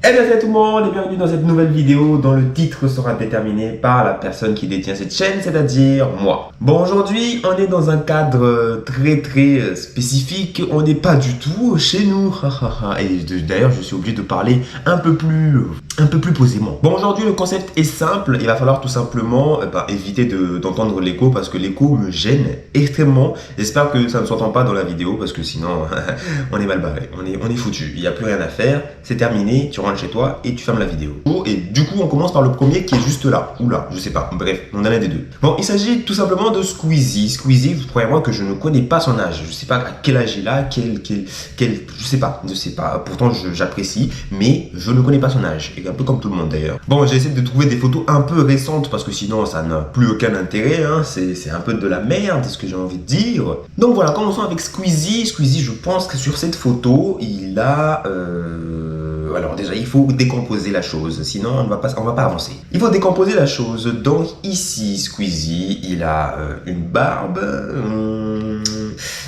Eh bien salut tout le monde et bienvenue dans cette nouvelle vidéo dont le titre sera déterminé par la personne qui détient cette chaîne, c'est-à-dire moi. Bon, aujourd'hui on est dans un cadre très spécifique, on n'est pas du tout chez nous. Et d'ailleurs je suis obligé de parler un peu plus posément. Bon, aujourd'hui le concept est simple, il va falloir tout simplement éviter d'entendre l'écho parce que l'écho me gêne extrêmement. J'espère que ça ne s'entend pas dans la vidéo parce que sinon on est mal barré, on est foutu, il n'y a plus rien à faire, c'est terminé, tu rentres chez toi et tu fermes la vidéo. Et du coup on commence par le premier qui est juste là, ou là, je sais pas, bref, on a l'un des deux. Bon, il s'agit tout simplement de Squeezie. Squeezie, vous croyez moi que je ne connais pas son âge, je sais pas à quel âge il a, je sais pas, pourtant j'apprécie, mais je ne connais pas son âge, et un peu comme tout le monde d'ailleurs. Bon, j'ai essayé de trouver des photos un peu récentes parce que sinon ça n'a plus aucun intérêt, hein. C'est un peu de la merde, ce que j'ai envie de dire. Donc voilà, commençons avec Squeezie. Squeezie, je pense que sur cette photo, il a... Alors déjà, il faut décomposer la chose, sinon on va pas avancer. Il faut décomposer la chose. Donc ici, Squeezie, il a une barbe,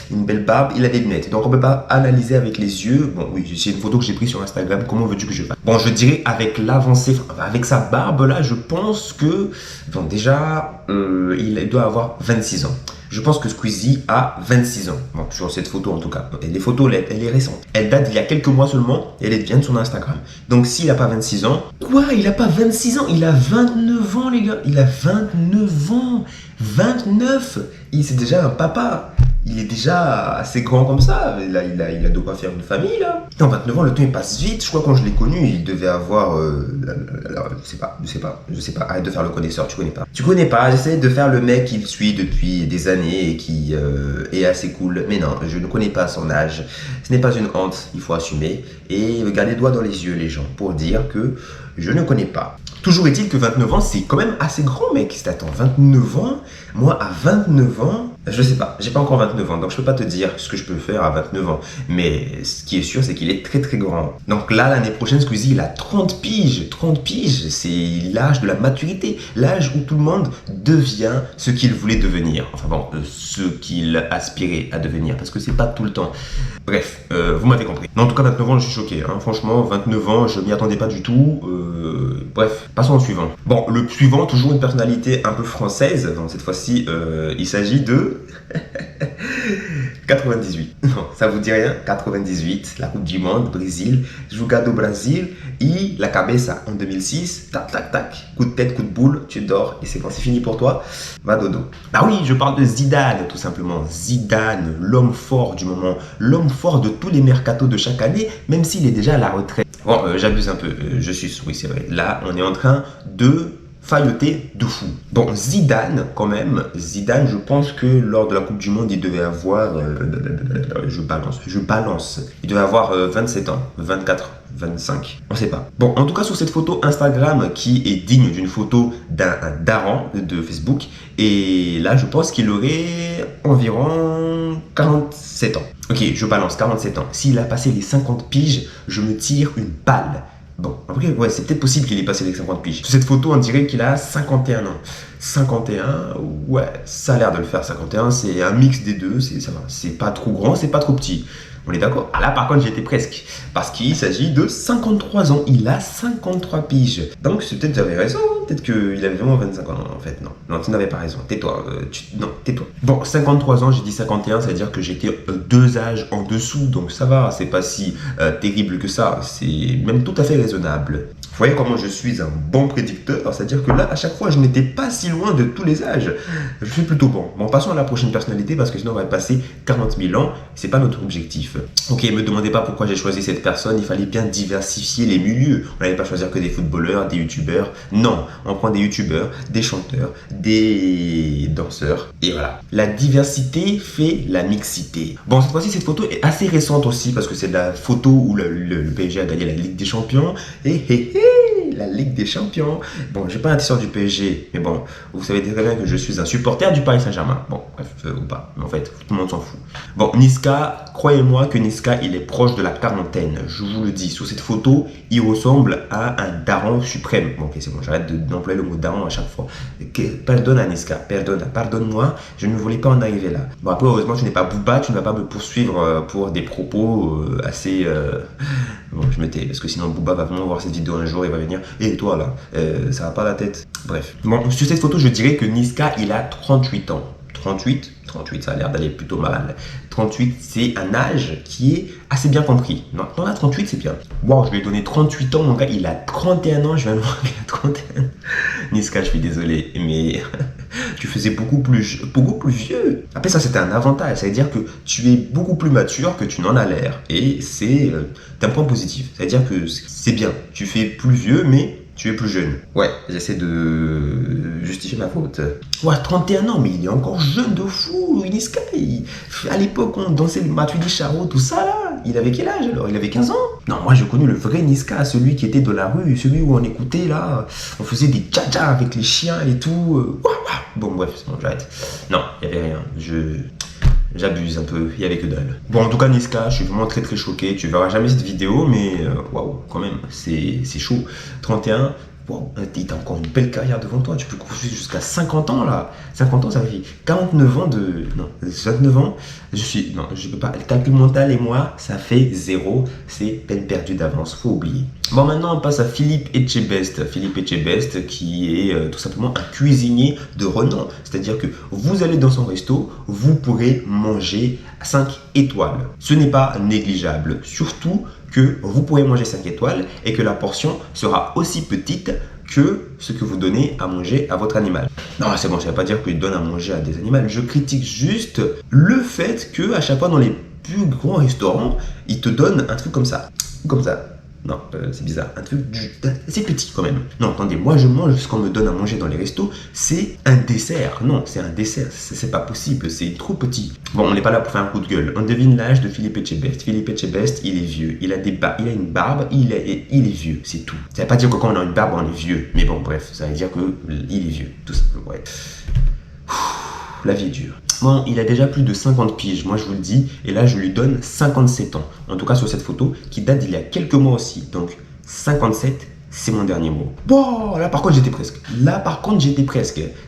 une belle barbe, il a des lunettes. Donc on peut pas analyser avec les yeux. Bon oui, c'est une photo que j'ai prise sur Instagram, comment veux-tu que je fasse? Bon, je dirais avec l'avancée, avec sa barbe là, je pense que, bon déjà, il doit avoir 26 ans. Je pense que Squeezie a 26 ans. Bon, sur cette photo en tout cas. Et les photos, elle est récente. Elle date d'il y a quelques mois seulement et elle vient de son Instagram. Donc s'il n'a pas 26 ans... Quoi? Il n'a pas 26 ans? Il a 29 ans les gars. Il a 29 ans. 29. C'est déjà un papa. Il est déjà assez grand comme ça. Il a de quoi faire une famille là. Putain, 29 ans, le temps il passe vite. Je crois quand je l'ai connu, il devait avoir... je sais pas. Arrête de faire le connaisseur, tu connais pas. Tu connais pas, j'essaie de faire le mec qui le suit depuis des années et qui est assez cool. Mais non, je ne connais pas son âge. Ce n'est pas une honte, il faut assumer. Et garder les doigts dans les yeux les gens pour dire que je ne connais pas. Toujours est-il que 29 ans, c'est quand même assez grand, mec. Si t'attends 29 ans, moi à 29 ans, je sais pas, j'ai pas encore 29 ans, donc je peux pas te dire ce que je peux faire à 29 ans. Mais ce qui est sûr, c'est qu'il est très grand. Donc là, l'année prochaine, Squeezie, il a 30 piges. 30 piges, c'est l'âge de la maturité. L'âge où tout le monde devient ce qu'il voulait devenir. Enfin bon, ce qu'il aspirait à devenir, parce que c'est pas tout le temps. Bref, vous m'avez compris. Mais en tout cas, 29 ans, je suis choqué. Hein. Franchement, 29 ans, je m'y attendais pas du tout. Bref, passons au suivant. Bon, le suivant, toujours une personnalité un peu française. Donc cette fois-ci, il s'agit de... 98. Non, ça vous dit rien? 98, la Coupe du Monde, Brésil. Jogado Brasil et la Cabeça en 2006. Tac, tac, tac. Coup de tête, coup de boule, tu dors et c'est bon, c'est fini pour toi. Va dodo. Bah oui, je parle de Zidane, tout simplement. Zidane, l'homme fort du moment. L'homme fort de tous les mercatos de chaque année, même s'il est déjà à la retraite. Bon, j'abuse un peu. Oui, c'est vrai. Là, on est en train de... failloté de fou. Bon, Zidane, quand même, Zidane, je pense que lors de la Coupe du Monde, il devait avoir, je balance, il devait avoir 27 ans, 24, 25, on sait pas. Bon, en tout cas, sur cette photo Instagram qui est digne d'une photo d'un daron de Facebook, et là, je pense qu'il aurait environ 47 ans. Ok, je balance 47 ans. S'il a passé les 50 piges, je me tire une balle. Bon, après, ouais, c'est peut-être possible qu'il ait passé les 50 piges. Sur cette photo, on dirait qu'il a 51 ans. 51, ouais, ça a l'air de le faire, 51, c'est un mix des deux, ça va. C'est pas trop grand, c'est pas trop petit. On est d'accord? Ah là, par contre, j'étais presque. Parce qu'il s'agit de 53 ans. Il a 53 piges. Donc, c'est peut-être j'avais raison. Peut-être qu'il avait vraiment 25 ans. En fait, non. Non, tu n'avais pas raison. Tais-toi. Non, tais-toi. Bon, 53 ans, j'ai dit 51. Ça veut dire que j'étais 2 âges en dessous. Donc, ça va. C'est pas si terrible que ça. C'est même tout à fait raisonnable. Vous voyez comment je suis un bon prédicteur, c'est-à-dire que là, à chaque fois, je n'étais pas si loin de tous les âges. Je suis plutôt bon. Bon, passons à la prochaine personnalité parce que sinon, on va passer 40 000 ans. C'est pas notre objectif. Ok, ne me demandez pas pourquoi j'ai choisi cette personne. Il fallait bien diversifier les milieux. On n'allait pas choisir que des footballeurs, des youtubeurs. Non, on prend des youtubeurs, des chanteurs, des danseurs. Et voilà. La diversité fait la mixité. Bon, cette fois-ci, cette photo est assez récente aussi parce que c'est la photo où le PSG a gagné la Ligue des Champions. Et la Ligue des Champions. Bon, je ne suis pas un t-shirt du PSG, mais bon, vous savez très bien que je suis un supporter du Paris Saint-Germain. Bon, bref, ou pas, mais en fait, tout le monde s'en fout. Bon, Niska, croyez-moi que Niska, il est proche de la quarantaine. Je vous le dis, sur cette photo, il ressemble à un daron suprême. Bon, ok, c'est bon, j'arrête d'employer le mot daron à chaque fois. Pardonne à Niska, pardonne-moi, je ne voulais pas en arriver là. Bon, après, heureusement, tu n'es pas Booba, tu ne vas pas me poursuivre pour des propos assez... Bon, je me tais, parce que sinon Booba va vraiment voir cette vidéo un jour et va venir « Et toi là, ça va pas la tête ?» Bref. Bon, sur cette photo, je dirais que Niska, il a 38 ans. 38, ça a l'air d'aller plutôt mal. 38, c'est un âge qui est assez bien compris. Non, à 38, c'est bien. Wow, je lui ai donné 38 ans, mon gars, il a 31 ans, je viens de voir qu'il a 31 ans. Niska, je suis désolé, mais tu faisais beaucoup plus vieux. Après, ça, c'était un avantage. Ça veut dire que tu es beaucoup plus mature que tu n'en as l'air. Et c'est un point positif. Ça veut dire que c'est bien. Tu fais plus vieux, mais tu es plus jeune. Ouais, j'essaie de justifier ma faute. Ouais, 31 ans, mais il est encore jeune de fou, Niska. À l'époque, on dansait le Matuidi Charo, tout ça là. Il avait quel âge alors? Il avait 15 ans? Non, moi, je connais le vrai Niska, celui qui était de la rue, celui où on écoutait là. On faisait des tcha-tcha avec les chiens et tout. Bon, bref, c'est bon, j'arrête. Non, il n'y avait rien. J'abuse un peu, il n'y avait que dalle. Bon, en tout cas, Niska, je suis vraiment très choqué. Tu verras jamais cette vidéo, mais waouh, quand même, c'est chaud. 31, waouh, t'as encore une belle carrière devant toi. Tu peux poursuivre jusqu'à 50 ans là. 50 ans, ça fait 49 ans de. Non, 29 ans. Non, je peux pas. Le calcul mental et moi, ça fait 0. C'est peine perdue d'avance, faut oublier. Bon, maintenant, on passe à Philippe Etchebest. Philippe Etchebest, qui est tout simplement un cuisinier de renom. C'est-à-dire que vous allez dans son resto, vous pourrez manger 5 étoiles. Ce n'est pas négligeable. Surtout que vous pourrez manger 5 étoiles et que la portion sera aussi petite que ce que vous donnez à manger à votre animal. Non, c'est bon, ça ne veut pas dire qu'il donne à manger à des animaux. Je critique juste le fait qu'à chaque fois dans les plus grands restaurants, ils te donnent un truc comme ça. Comme ça. Non, c'est bizarre. Un truc c'est petit quand même. Non, attendez, moi je mange ce qu'on me donne à manger dans les restos, c'est un dessert. Non, c'est un dessert, c'est pas possible, c'est trop petit. Bon, on n'est pas là pour faire un coup de gueule. On devine l'âge de Philippe Etchebest. Philippe Etchebest, il est vieux. Il a une barbe, il est vieux, c'est tout. Ça veut pas dire que quand on a une barbe, on est vieux. Mais bon, bref, ça veut dire qu'il est vieux, tout simplement. Ouais. La vie est dure. Bon, il a déjà plus de 50 piges, moi je vous le dis, et là je lui donne 57 ans. En tout cas sur cette photo, qui date d'il y a quelques mois aussi. Donc 57, c'est mon dernier mot. Bon, là par contre j'étais presque.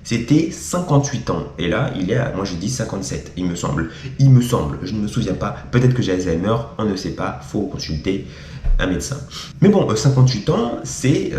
C'était 58 ans. Et là, il est à, moi je dis 57, il me semble. Je ne me souviens pas. Peut-être que j'ai Alzheimer, on ne sait pas, faut consulter un médecin. Mais bon, 58 ans, c'est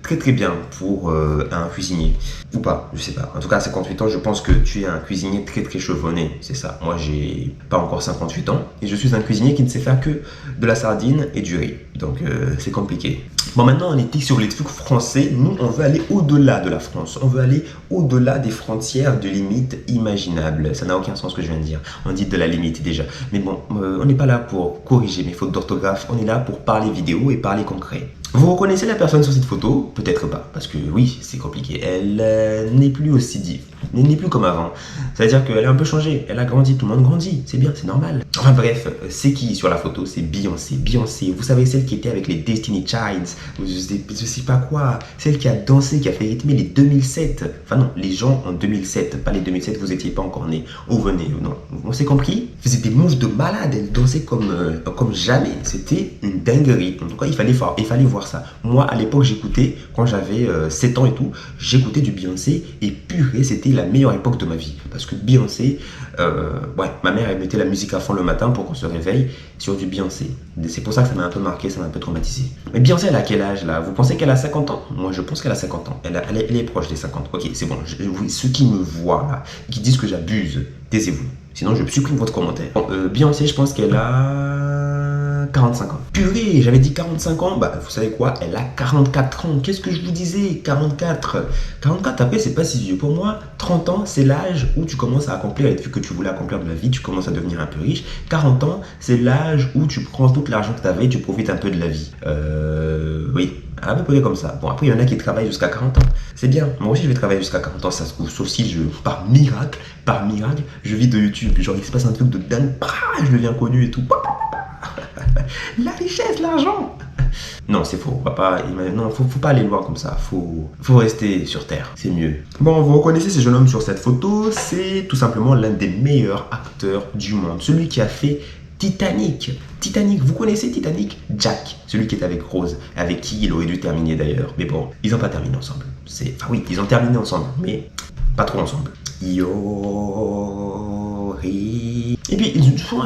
très bien pour un cuisinier. Ou pas, je sais pas. En tout cas, à 58 ans, je pense que tu es un cuisinier très chevronné, c'est ça. Moi, j'ai pas encore 58 ans et je suis un cuisinier qui ne sait faire que de la sardine et du riz. Donc, c'est compliqué. Bon, maintenant, on était sur les trucs français. Nous, on veut aller au-delà de la France. On veut aller au-delà des frontières de limites imaginables. Ça n'a aucun sens ce que je viens de dire. On dit de la limite déjà. Mais bon, on n'est pas là pour corriger mes fautes d'orthographe. On est là pour parler vidéo et parler concret. Vous reconnaissez la personne sur cette photo? Peut-être pas, parce que oui, c'est compliqué. Elle n'est plus aussi dive, elle n'est plus comme avant. Ça veut dire qu'elle a un peu changé, elle a grandi, tout le monde grandit, c'est bien, c'est normal. Enfin bref, c'est qui sur la photo? C'est Beyoncé. Beyoncé, vous savez, celle qui était avec les Destiny Childs, je sais pas quoi, celle qui a dansé, qui a fait rythmer les 2007. Enfin non, les gens en 2007, pas les 2007, vous étiez pas encore nés. Oh venez, non, on s'est compris? Elle faisait des moves de malade, elle dansait comme jamais. C'était une dinguerie. En tout cas, il fallait voir ça. Moi, à l'époque, j'écoutais, quand j'avais 7 ans et tout, j'écoutais du Beyoncé et purée, c'était la meilleure époque de ma vie. Parce que Beyoncé, ouais, ma mère, elle mettait la musique à fond le matin pour qu'on se réveille sur du Beyoncé. C'est pour ça que ça m'a un peu marqué, ça m'a un peu traumatisé. Mais Beyoncé, elle a quel âge là? Vous pensez qu'elle a 50 ans? Moi, je pense qu'elle a 50 ans. Elle est proche des 50. Ok, c'est bon. Ceux qui me voient là, qui disent que j'abuse, taisez-vous. Sinon, je supprime votre commentaire. Bon, Beyoncé, je pense qu'elle a 45 ans. Purée, j'avais dit 45 ans. Bah, vous savez quoi? Elle a 44 ans. Qu'est-ce que je vous disais? 44. 44, après, c'est pas si vieux. Pour moi, 30 ans, c'est l'âge où tu commences à accomplir les trucs que tu voulais accomplir de la vie. Tu commences à devenir un peu riche. 40 ans, c'est l'âge où tu prends tout l'argent que tu avais et tu profites un peu de la vie. Oui. À peu près comme ça. Bon, après, il y en a qui travaillent jusqu'à 40 ans. C'est bien. Moi aussi, je vais travailler jusqu'à 40 ans, ça se trouve. Sauf si par miracle, je vis de YouTube. Genre, il se passe un truc de dingue. Je deviens connu et tout. La richesse, l'argent. Non, c'est faux. Non, faut pas aller loin comme ça. Faut rester sur Terre. C'est mieux. Bon, vous reconnaissez ce jeune homme sur cette photo. C'est tout simplement l'un des meilleurs acteurs du monde. Celui qui a fait Titanic. Titanic, vous connaissez Titanic? Jack, celui qui est avec Rose, avec qui il aurait dû terminer d'ailleurs. Mais bon, ils n'ont pas terminé ensemble. Enfin oui, ils ont terminé ensemble, mais pas trop ensemble. Yori. Et puis,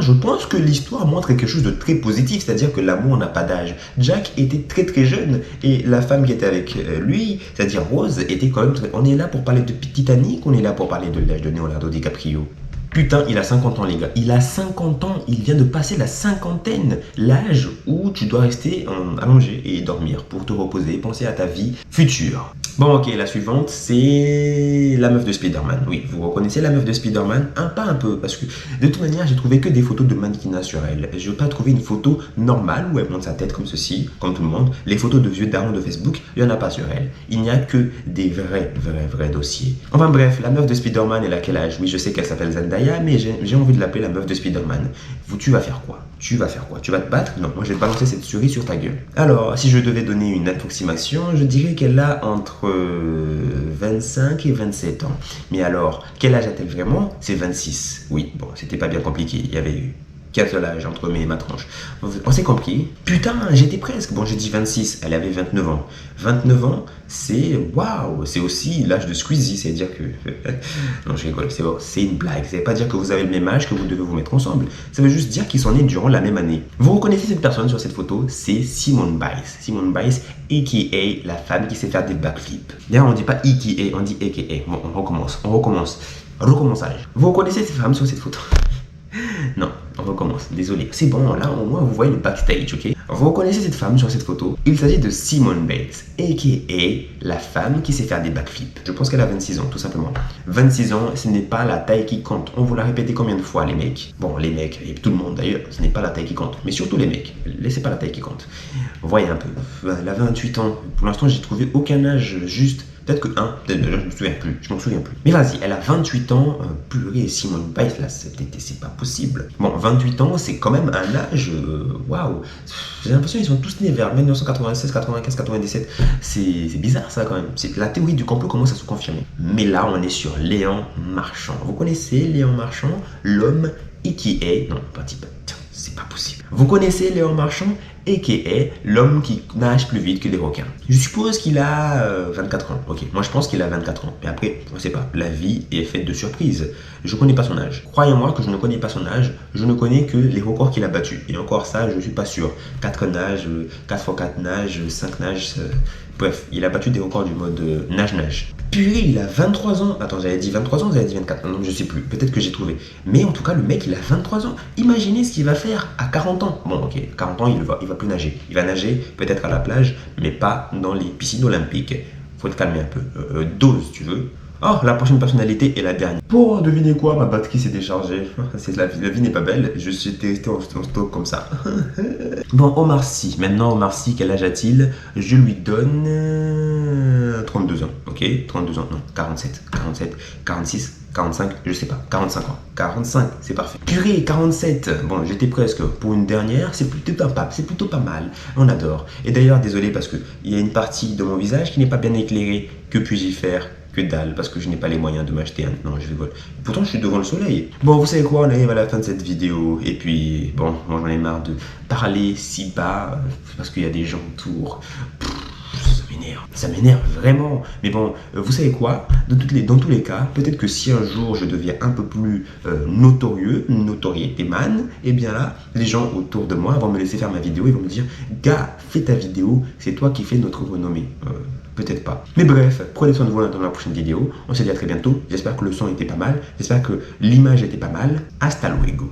je pense que l'histoire montre quelque chose de très positif, c'est-à-dire que l'amour n'a pas d'âge. Jack était très très jeune et la femme qui était avec lui, c'est-à-dire Rose, était quand même très... On est là pour parler de Titanic, on est là pour parler de l'âge de Leonardo DiCaprio. Putain, il a 50 ans les gars, il a 50 ans, il vient de passer la cinquantaine, l'âge où tu dois rester allongé et dormir pour te reposer, penser à ta vie future. Bon ok, la suivante c'est la meuf de Spider-Man. Oui, vous reconnaissez la meuf de Spider-Man? Pas un peu, parce que de toute manière j'ai trouvé que des photos de mannequinat sur elle. Je n'ai pas trouvé une photo normale où elle monte sa tête comme ceci, comme tout le monde. Les photos de vieux darons de Facebook, il n'y en a pas sur elle. Il n'y a que des vrais dossiers. Enfin bref, la meuf de Spider-Man elle a quel âge? Oui, je sais qu'elle s'appelle Zendaya, mais j'ai envie de l'appeler la meuf de Spider-Man. Tu vas faire quoi? Tu vas te battre? Non, moi je vais te balancer cette souris sur ta gueule. Alors, si je devais donner une approximation, je dirais qu'elle a entre 25 et 27 ans. Mais alors, quel âge a-t-elle vraiment? C'est 26. Oui, bon, c'était pas bien compliqué. Il y avait eu 4 âges entre mes et ma tranche. On s'est compris. Putain, j'étais presque. Bon, j'ai dit 26, elle avait 29 ans. 29 ans, c'est waouh, c'est aussi l'âge de Squeezie, c'est-à-dire que... non, je rigole, c'est bon, c'est une blague. Ça veut pas dire que vous avez le même âge, que vous devez vous mettre ensemble. Ça veut juste dire qu'ils sont nés durant la même année. Vous reconnaissez cette personne sur cette photo? C'est Simone Biles. Simone Biles, a.k.a. la femme qui sait faire des backflips. D'ailleurs, on dit pas a.k.a., on dit a.k.a. Bon, on recommence. Recommençage. Vous reconnaissez cette femme sur cette photo? Non, on recommence, désolé. C'est bon, là au moins vous voyez le backstage, ok? Vous reconnaissez cette femme sur cette photo? Il s'agit de Simone Biles, a.k.a. la femme qui sait faire des backflips. Je pense qu'elle a 26 ans, tout simplement. 26 ans, ce n'est pas la taille qui compte. On vous l'a répété combien de fois, les mecs? Bon, les mecs, et tout le monde d'ailleurs, ce n'est pas la taille qui compte. Mais surtout les mecs, laissez pas la taille qui compte. Voyez un peu, elle a 28 ans. Pour l'instant, j'ai trouvé aucun âge juste. Peut-être que peut-être déjà, je m'en souviens plus. Mais vas-y, elle a 28 ans, purée, Simone Biles, là, c'est pas possible. Bon, 28 ans, c'est quand même un âge, waouh. J'ai l'impression qu'ils sont tous nés vers 1996, 95, 97. C'est bizarre ça quand même. La théorie du complot commence à se confirmer. Mais là, on est sur Léon Marchand. Vous connaissez Léon Marchand, l'homme qui est... Non, pas type. C'est pas possible. Vous connaissez Léon Marchand, a.k.a. l'homme qui nage plus vite que les requins. Je suppose qu'il a 24 ans. Ok, moi je pense qu'il a 24 ans. Mais après, on ne sait pas. La vie est faite de surprises. Je ne connais pas son âge. Croyez-moi que je ne connais pas son âge. Je ne connais que les records qu'il a battus. Et encore ça, je ne suis pas sûr. 4 nages, 4x4 nages, 5 nages. Bref, il a battu des records du mode nage-nage. Purée, il a 23 ans. Attends, j'avais dit 23 ans, j'avais dit 24. Non, je sais plus. Peut-être que j'ai trouvé. Mais en tout cas, le mec, il a 23 ans. Imaginez ce qu'il va faire à 40 ans. Bon, ok, 40 ans, il va plus nager. Il va nager peut-être à la plage, mais pas dans les piscines olympiques. Faut te calmer un peu. Dose, tu veux. Oh, la prochaine personnalité est la dernière. Pour deviner quoi, ma batterie s'est déchargée. La vie n'est pas belle. Je suis resté en stock comme ça. Bon, Omar Sy. Maintenant, Omar Sy, quel âge a-t-il? Je lui donne 32 ans. Ok, 32 ans. Non, 47, 46. 45, je sais pas, 45 ans. 45, c'est parfait. Purée, 47. Bon, j'étais presque. Pour une dernière, c'est plutôt pas mal. On adore. Et d'ailleurs, désolé parce que il y a une partie de mon visage qui n'est pas bien éclairée. Que puis-je y faire? Que dalle, parce que je n'ai pas les moyens de m'acheter un... Non, je rigole. Pourtant, je suis devant le soleil. Bon, vous savez quoi, on arrive à la fin de cette vidéo. Et puis, bon, moi j'en ai marre de parler si bas, parce qu'il y a des gens autour. Ça m'énerve vraiment. Mais bon, vous savez quoi? Dans tous les cas, peut-être que si un jour je deviens un peu plus notoriété man, et bien là, les gens autour de moi vont me laisser faire ma vidéo. Ils vont me dire, gars, fais ta vidéo, c'est toi qui fais notre renommée. Peut-être pas. Mais bref, prenez soin de vous dans la prochaine vidéo. On se dit à très bientôt. J'espère que le son était pas mal. J'espère que l'image était pas mal. Hasta luego.